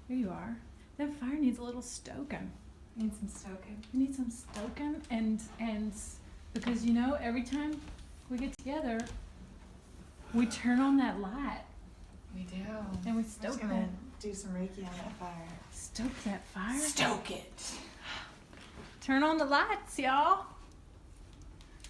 There you are. That fire needs a little stoking. Need some stoking. We need some stoking, and because every time we get together, we turn on that light. We do. And we stoke it. Do some Reiki on that fire. Stoke that fire. Stoke it. Turn on the lights, y'all.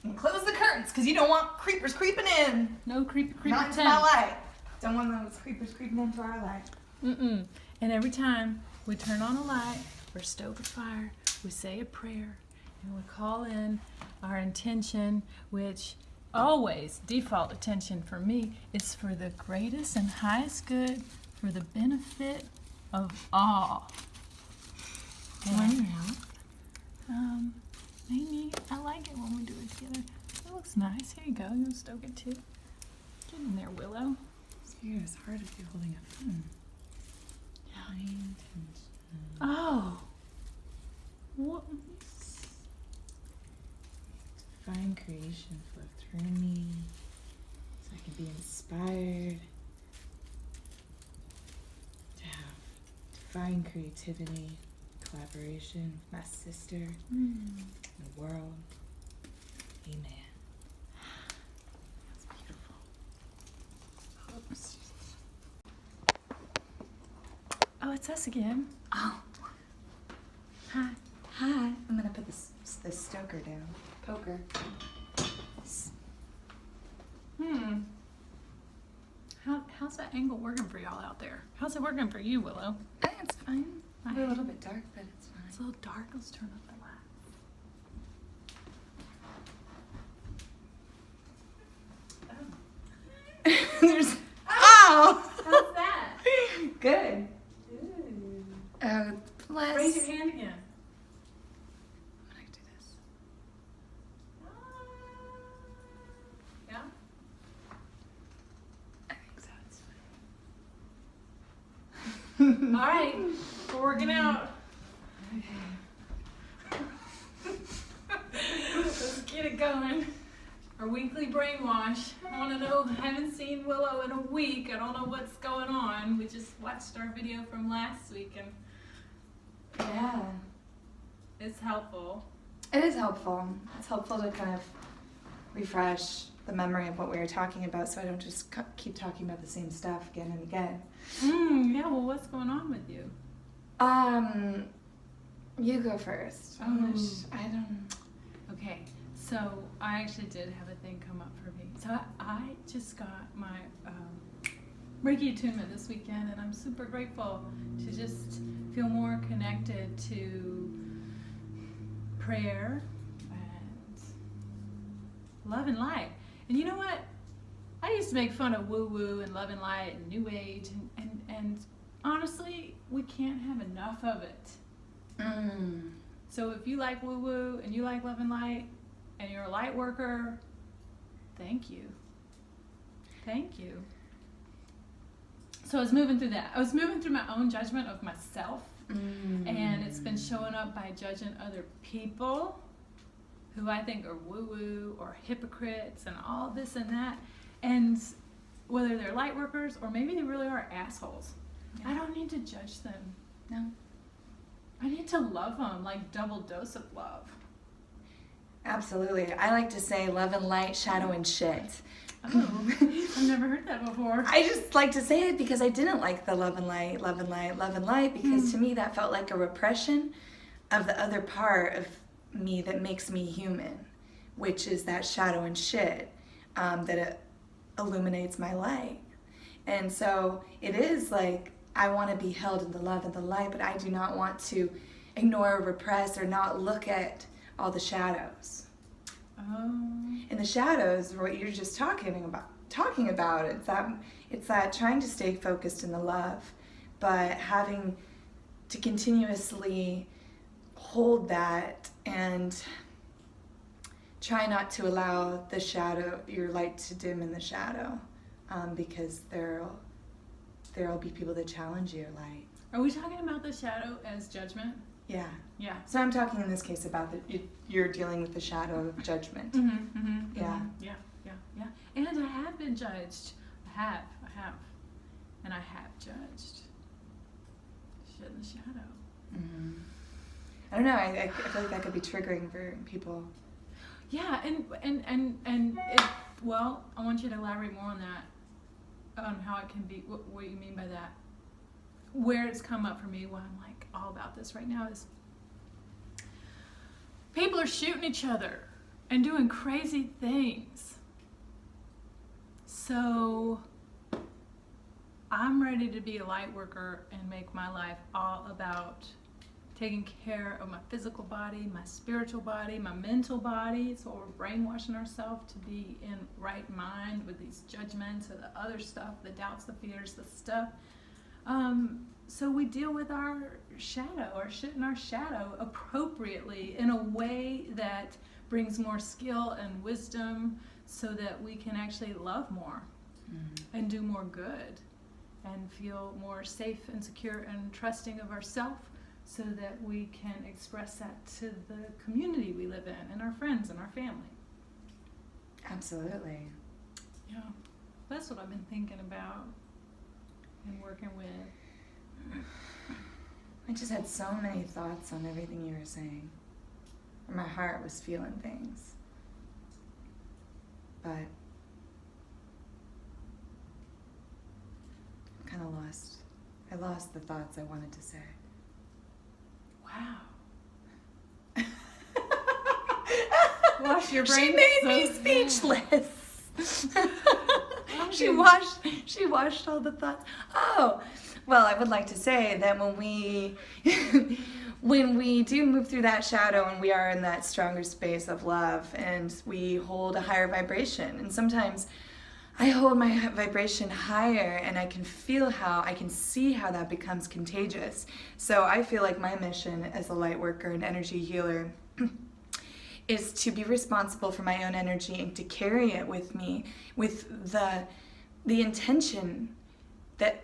And close the curtains, because you don't want creepers creeping in. No creepy Not into my light. Don't want those creepers creeping into our light. Mm-mm. And every time we turn on a light or stoke a fire, we say a prayer and we call in our intention, which always default attention for me is for the greatest and highest good for the benefit of all. And, maybe I like it when we do it together. It looks nice. Here you go. You can stoke it too. Get in there, Willow. It's weird. It's hard if you're holding a phone. Oh. What? Divine creation flow through me so I can be inspired to have divine creativity, collaboration with my sister and the world. Amen. That's beautiful. Oops. Oh, it's us again. Oh. Hi. Hi. I'm gonna put this stoker down. Poker. How's that angle working for y'all out there? How's it working for you, Willow? I think it's fine. We're a little bit dark, but it's fine. It's a little dark. Let's turn up the light. There's. Oh! How's that? Good. Bless. Raise your hand again. I'm gonna do this. Yeah? I think so. It's All right. We're working out. Let's get it going. Our weekly brainwash. I want to know. I haven't seen Willow in a week. I don't know what's going on. We just watched our video from last week, and Yeah. it's helpful. It is helpful. It's helpful to kind of refresh the memory of what we were talking about so I don't just keep talking about the same stuff again and again. Yeah, well, what's going on with you? You go first. Oh. I don't. Okay, so I actually did have a thing come up for me. So I just got my Reiki attunement this weekend, and I'm super grateful to just feel more connected to prayer and love and light. And you know what? I used to make fun of woo-woo and love and light and new age, and honestly, we can't have enough of it. So if you like woo-woo and you like love and light and you're a light worker, thank you. Thank you. So I was moving through that. I was moving through my own judgment of myself, and it's been showing up by judging other people who I think are woo-woo or hypocrites and all this and that. And whether they're light workers or maybe they really are assholes, I don't need to judge them. No. I need to love them, like double dose of love. Absolutely. I like to say love and light, shadow and shit. Oh, I've never heard that before. I just like to say it because I didn't like the love and light, love and light, love and light, because to me that felt like a repression of the other part of me that makes me human, which is that shadow and shit that it illuminates my light. And so it is like I want to be held in the love and the light, but I do not want to ignore or repress or not look at all the shadows. Oh. And the shadows are what you're just talking about. It's that trying to stay focused in the love, but having to continuously hold that and try not to allow the shadow, your light, to dim in the shadow, because there'll be people that challenge your light. Are we talking about the shadow as judgment? Yeah. Yeah. So I'm talking in this case about you're dealing with the shadow of judgment. Yeah. Yeah. And I have been judged. I have. And I have judged. sit in the shadow. Mm-hmm. I don't know. I feel like that could be triggering for people. Yeah, and well, I want you to elaborate more on that, on how it can be, what you mean by that. Where it's come up for me, why I'm like all about this right now, is people are shooting each other and doing crazy things. So I'm ready to be a light worker and make my life all about taking care of my physical body, my spiritual body, my mental body. So we're brainwashing ourselves to be in right mind with these judgments or the other stuff, the doubts, the fears, the stuff. So we deal with our shadow, our shit in our shadow, appropriately in a way that brings more skill and wisdom, so that we can actually love more and do more good and feel more safe and secure and trusting of ourselves, so that we can express that to the community we live in and our friends and our family. Absolutely. Yeah, that's what I've been thinking about and working with. I just had so many thoughts on everything you were saying. My heart was feeling things. But I'm kind of lost. I lost the thoughts I wanted to say. Wow. Wash your brain. She made so me speechless. She washed all the thoughts. Oh, well, I would like to say that when we do move through that shadow and we are in that stronger space of love and we hold a higher vibration, and sometimes I hold my vibration higher and I can see how that becomes contagious. So I feel like my mission as a light worker and energy healer is to be responsible for my own energy and to carry it with me with the intention that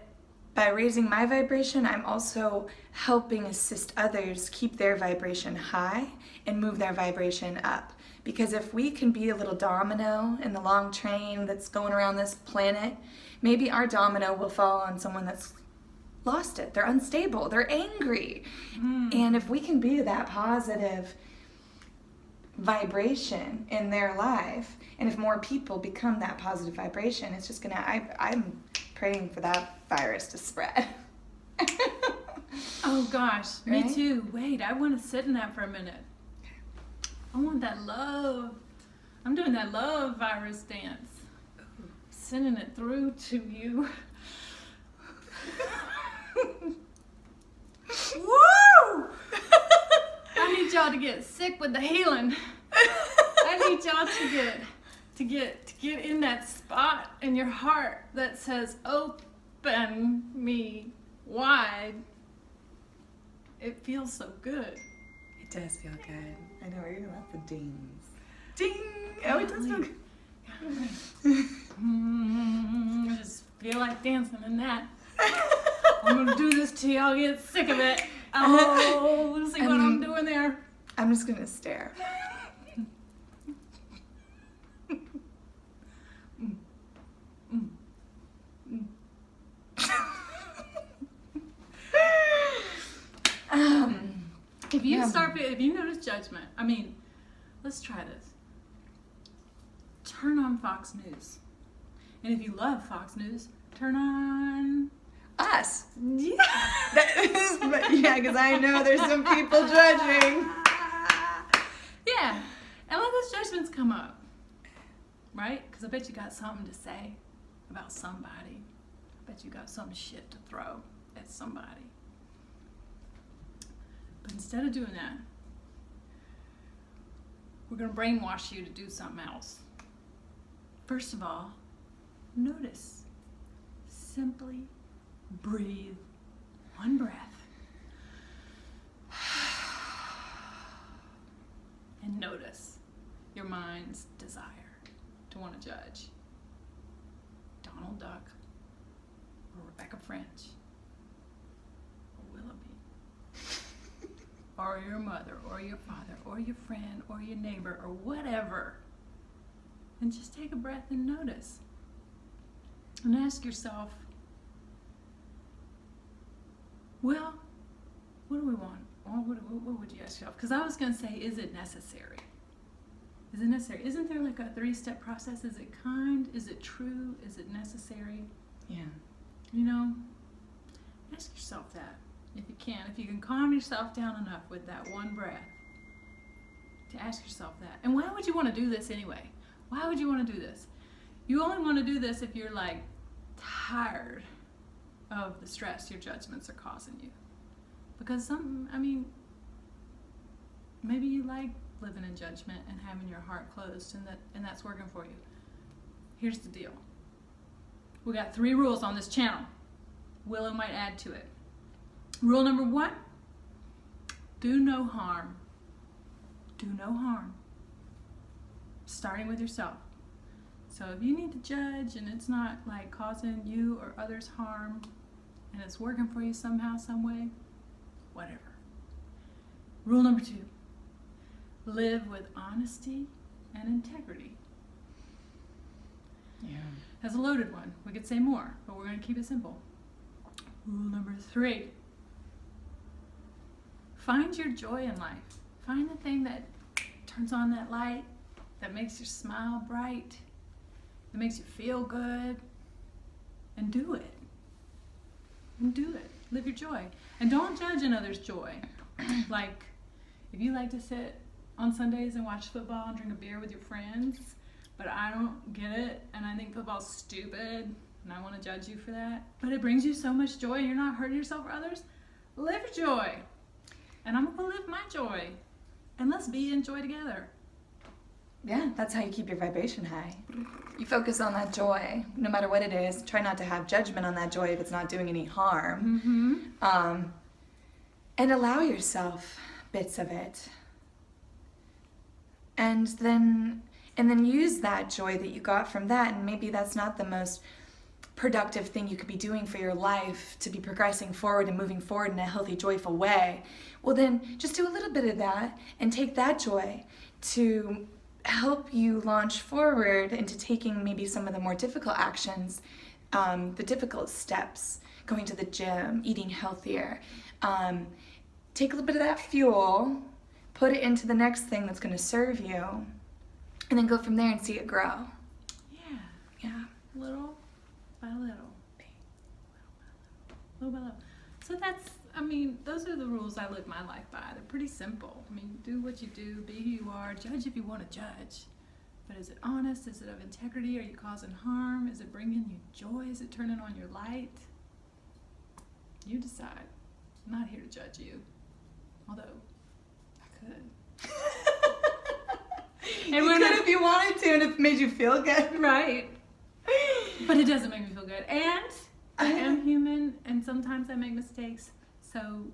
by raising my vibration, I'm also helping assist others keep their vibration high and move their vibration up. Because if we can be a little domino in the long train that's going around this planet, maybe our domino will fall on someone that's lost it. They're unstable. They're angry. And if we can be that positive vibration in their life, and if more people become that positive vibration, it's just gonna, I'm praying for that virus to spread. Oh gosh, Right? me too. Wait, I want to sit in that for a minute. I want that love. I'm doing that love virus dance. Sending it through to you. Woo! I need y'all to get sick with the healing. I need y'all to get in that spot in your heart that says, open me wide. It feels so good. It does feel good. I know, we're gonna have the dings. Ding! Oh, it does feel good. I just feel like dancing in that. I'm gonna do this till y'all get sick of it. Oh, see what I'm doing there. I'm just gonna stare. If you notice judgment, I mean, let's try this. Turn on Fox News. And if you love Fox News, turn on Us. Yeah. Yeah, because I know there's some people judging. Yeah. And let those judgments come up. Right? Because I bet you got something to say about somebody. I bet you got some shit to throw at somebody. But instead of doing that, we're going to brainwash you to do something else. First of all, notice. Simply breathe one breath. And notice your mind's desire to want to judge Donald Duck or Rebecca French or Willoughby or your mother or your father or your friend or your neighbor or whatever. And just take a breath and notice. And ask yourself, well, what would you ask yourself? Because I was going to say, is it necessary? Is it necessary? Isn't there like a 3-step process? Is it kind? Is it true? Is it necessary? Yeah. You know, ask yourself that if you can. If you can calm yourself down enough with that one breath to ask yourself that. And why would you want to do this anyway? Why would you want to do this? You only want to do this if you're like tired of the stress your judgments are causing you. Because maybe you like living in judgment and having your heart closed, and that's working for you. Here's the deal. We got 3 rules on this channel. Willow might add to it. Rule number 1, do no harm. Do no harm. Starting with yourself. So if you need to judge and it's not like causing you or others harm, and it's working for you somehow, some way, whatever. Rule number 2, live with honesty and integrity. Yeah. That's a loaded one. We could say more, but we're going to keep it simple. Rule number 3, find your joy in life. Find the thing that turns on that light, that makes your smile bright, that makes you feel good, and do it. And do it. Live your joy. And don't judge another's joy. Like, if you like to sit on Sundays and watch football and drink a beer with your friends, but I don't get it, and I think football's stupid, and I want to judge you for that, but it brings you so much joy and you're not hurting yourself or others, live your joy. And I'm going to live my joy. And let's be in joy together. Yeah, that's how you keep your vibration high. You focus on that joy, no matter what it is. Try not to have judgment on that joy if it's not doing any harm. Mm-hmm. And allow yourself bits of it. And then use that joy that you got from that, and maybe that's not the most productive thing you could be doing for your life to be progressing forward and moving forward in a healthy, joyful way. Well, then just do a little bit of that and take that joy to help you launch forward into taking maybe some of the more difficult actions, the difficult steps, going to the gym, eating healthier. Take a little bit of that fuel, put it into the next thing that's going to serve you, and then go from there and see it grow. Yeah. Yeah. Little by little. Little by little. So those are the rules I live my life by. They're pretty simple. Do what you do, be who you are, judge if you want to judge. But is it honest? Is it of integrity? Are you causing harm? Is it bringing you joy? Is it turning on your light? You decide. I'm not here to judge you. Although, I could. You could if you wanted to, and if it made you feel good. Right. But it doesn't make me feel good. And I am human, and sometimes I make mistakes. So,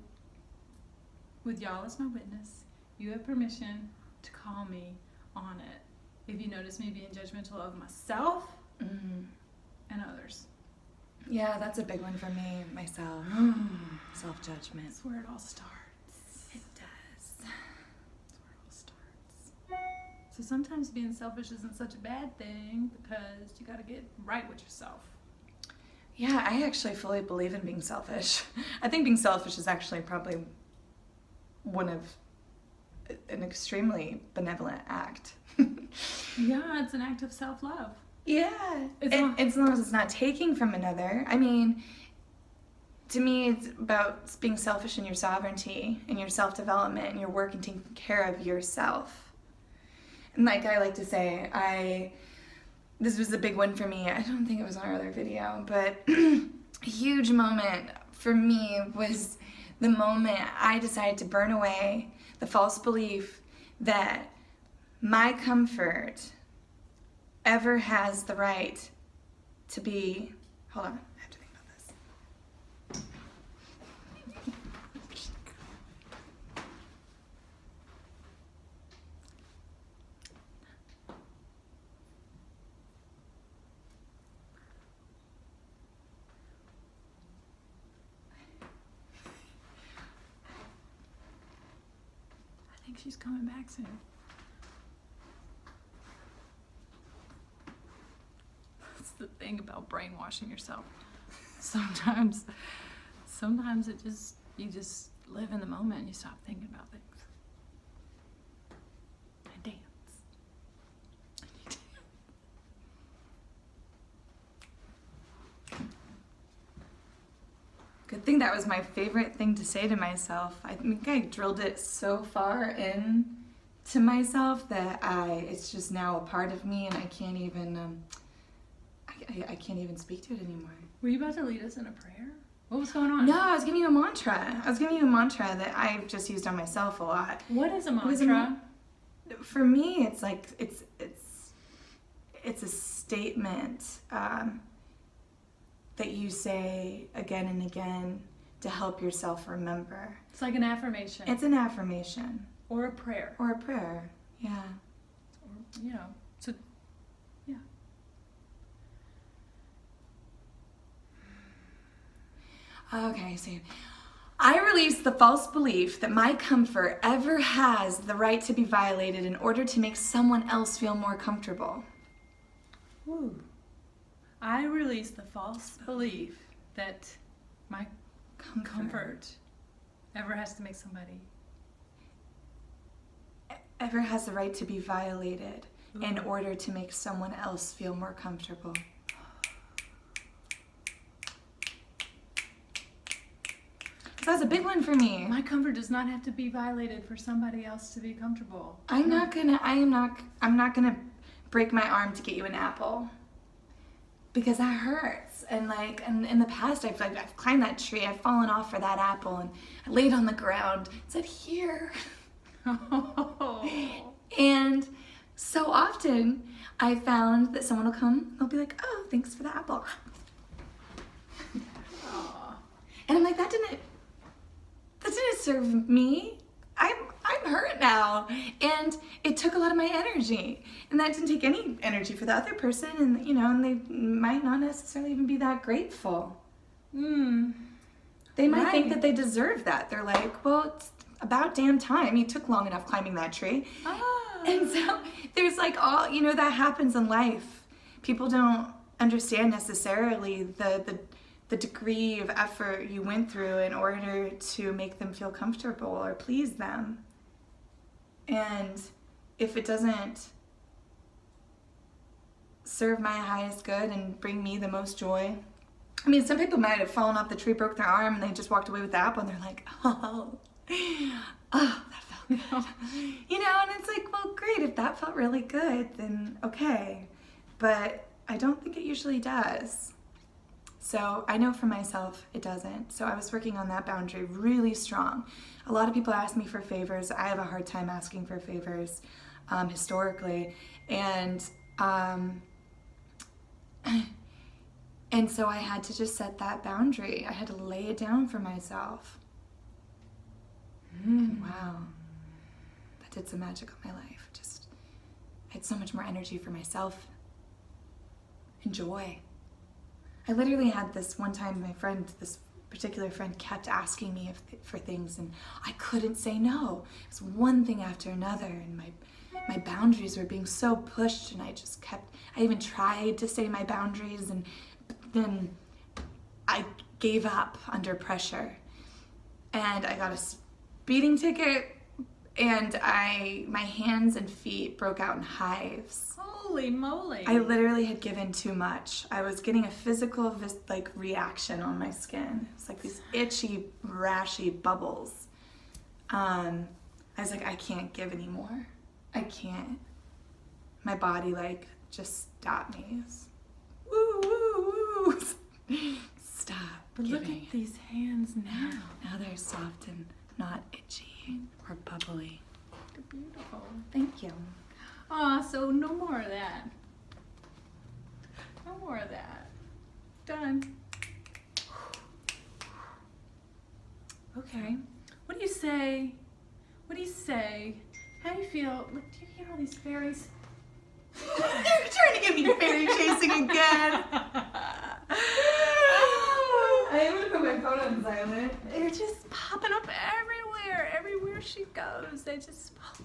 with y'all as my witness, you have permission to call me on it if you notice me being judgmental of myself and others. Yeah, that's a big one for me, myself. Self-judgment. That's where it all starts. It does. That's where it all starts. So sometimes being selfish isn't such a bad thing because you got to get right with yourself. Yeah, I actually fully believe in being selfish. I think being selfish is actually probably an extremely benevolent act. Yeah, it's an act of self-love. Yeah, as long as it's not taking from another. To me, it's about being selfish in your sovereignty, in your self-development, and your work and taking care of yourself. And like I like to say, this was a big one for me. I don't think it was on our other video, but a huge moment for me was the moment I decided to burn away the false belief that my comfort ever has the right to be... Hold on, I have to think about this. I think she's coming back soon. That's the thing about brainwashing yourself. Sometimes you just live in the moment and you stop thinking about things. And dance. Good thing that was my favorite thing to say to myself. I think I drilled it so far in to myself that it's just now a part of me, and I can't even I can't even speak to it anymore. Were you about to lead us in a prayer? What was going on? No, I was giving you a mantra. I was giving you a mantra that I've just used on myself a lot. What is a It was mantra? For me, it's like it's a statement that you say again and again to help yourself remember. It's like an affirmation. It's an affirmation. Or a prayer. Or a prayer, yeah. Or, you know, so, yeah. Okay, so I release the false belief that my comfort ever has the right to be violated in order to make someone else feel more comfortable. Ooh. I release the false belief that my comfort ever has to make somebody ever has the right to be violated in Ooh. order to make someone else feel more comfortable. So that's a big one for me. My comfort does not have to be violated for somebody else to be comfortable. I'm not gonna break my arm to get you an apple. Because that hurts. And in the past I've climbed that tree, I've fallen off for that apple, and I laid on the ground and said, "Here." And so often I found that someone will come, they'll be like, "Oh, thanks for the apple." And I'm like, that didn't serve me. I'm hurt now. And it took a lot of my energy. And that didn't take any energy for the other person, and and they might not necessarily even be that grateful. They might think that they deserve that. They're like, "Well, it's about damn time. You took long enough climbing that tree." Oh. And so there's all, that happens in life. People don't understand necessarily the degree of effort you went through in order to make them feel comfortable or please them. And if it doesn't serve my highest good and bring me the most joy, I mean, some people might have fallen off the tree, broke their arm, and they just walked away with the apple, and they're like, oh, that felt good. And it's like, well, great, if that felt really good, then okay. But I don't think it usually does. So I know for myself it doesn't. So I was working on that boundary really strong. A lot of people ask me for favors. I have a hard time asking for favors historically. And so I had to just set that boundary. I had to lay it down for myself. And wow, that did some magic on my life. I had so much more energy for myself and joy. I literally had this one time, this particular friend kept asking me for things, and I couldn't say no. It was one thing after another, and my boundaries were being so pushed, and I even tried to say my boundaries, and then I gave up under pressure. And I got a speeding ticket, and my hands and feet broke out in hives. Holy moly. I literally had given too much. I was getting a physical reaction on my skin. It's like these itchy, rashy bubbles. I was like, I can't give anymore. I can't. My body just stopped me. Woo, woo, woo. Stop. But look at these hands now. Now they're soft and not itchy or bubbly. They're beautiful. Thank you. So no more of that. No more of that. Done. Okay. What do you say? How do you feel? Look, do you hear all these fairies? They're trying to get me fairy chasing again. I am going to put my phone on silent. They're just popping up everywhere. Everywhere she goes, they just pop.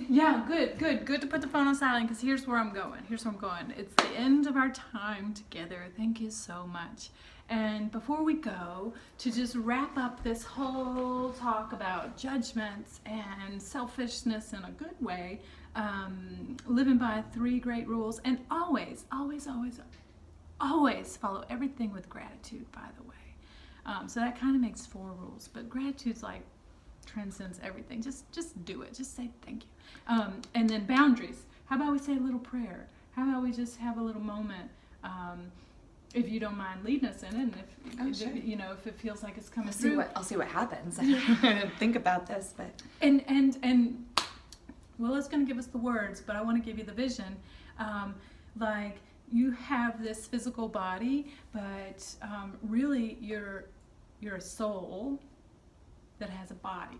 Yeah, good to put the phone on silent, because here's where I'm going. It's the end of our time together. Thank you so much. And before we go, to just wrap up this whole talk about judgments and selfishness in a good way, living by 3 great rules, and always, always, always, always follow everything with gratitude, by the way. So that kind of makes 4 rules, but gratitude's like transcends everything. Just do it. Just say thank you. And then boundaries. How about we say a little prayer? How about we just have a little moment? If you don't mind leading us in it, and Sure. if it feels like it's coming through. I'll see what happens. I didn't think about this, but And Willa's going to give us the words, but I want to give you the vision. Like you have this physical body, but really you're a soul that has a body.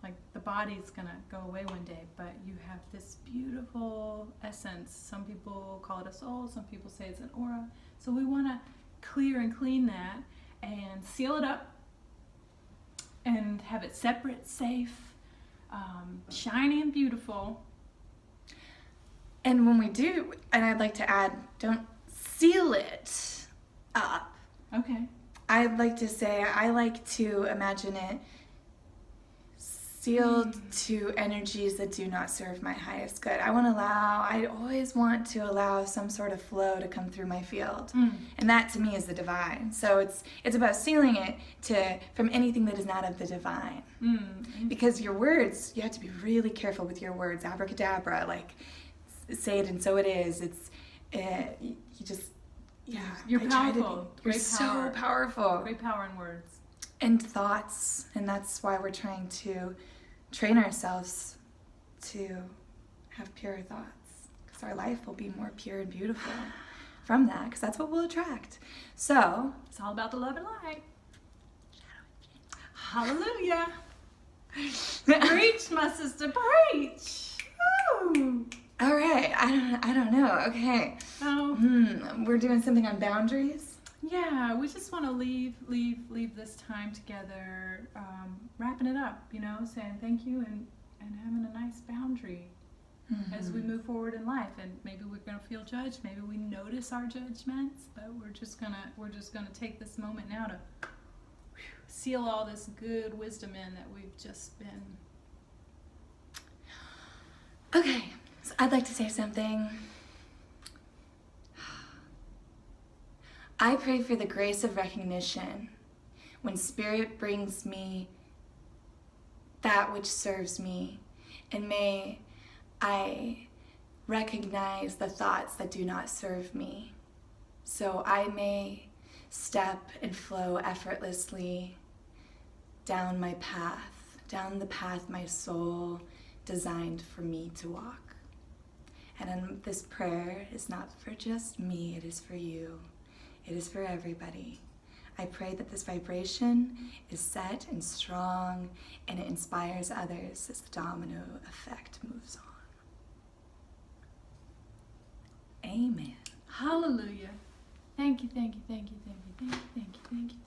Like the body's gonna go away one day, but you have this beautiful essence. Some people call it a soul, some people say it's an aura. So we want to clear and clean that and seal it up and have it separate, safe, shiny and beautiful. And when we do, and I'd like to add, don't seal it up. Okay. I'd like to say, I like to imagine it sealed to energies that do not serve my highest good. I always want to allow some sort of flow to come through my field. And that to me is the divine. So it's about sealing it from anything that is not of the divine. Because your words, you have to be really careful with your words. Abracadabra, like say it and so it is. You just, yeah. You're powerful. You're so powerful. Great power in words. And thoughts, and that's why we're trying to train ourselves to have pure thoughts, because our life will be more pure and beautiful from that, because that's what we'll attract. So it's all about the love and light. Hallelujah. Preach, my sister, preach. Woo. All right, I don't know. Okay. We're doing something on boundaries. Yeah, we just want to leave this time together, wrapping it up, saying thank you and having a nice boundary as we move forward in life. And maybe we're gonna feel judged, maybe we notice our judgments, but we're just gonna take this moment now to seal all this good wisdom in that we've just been. Okay, so I'd like to say something. I pray for the grace of recognition when Spirit brings me that which serves me, and may I recognize the thoughts that do not serve me, so I may step and flow effortlessly down my path, down the path my soul designed for me to walk. And this prayer is not for just me, it is for you. It is for everybody. I pray that this vibration is set and strong, and it inspires others as the domino effect moves on. Amen. Hallelujah. Thank you, thank you, thank you, thank you, thank you, thank you, thank you.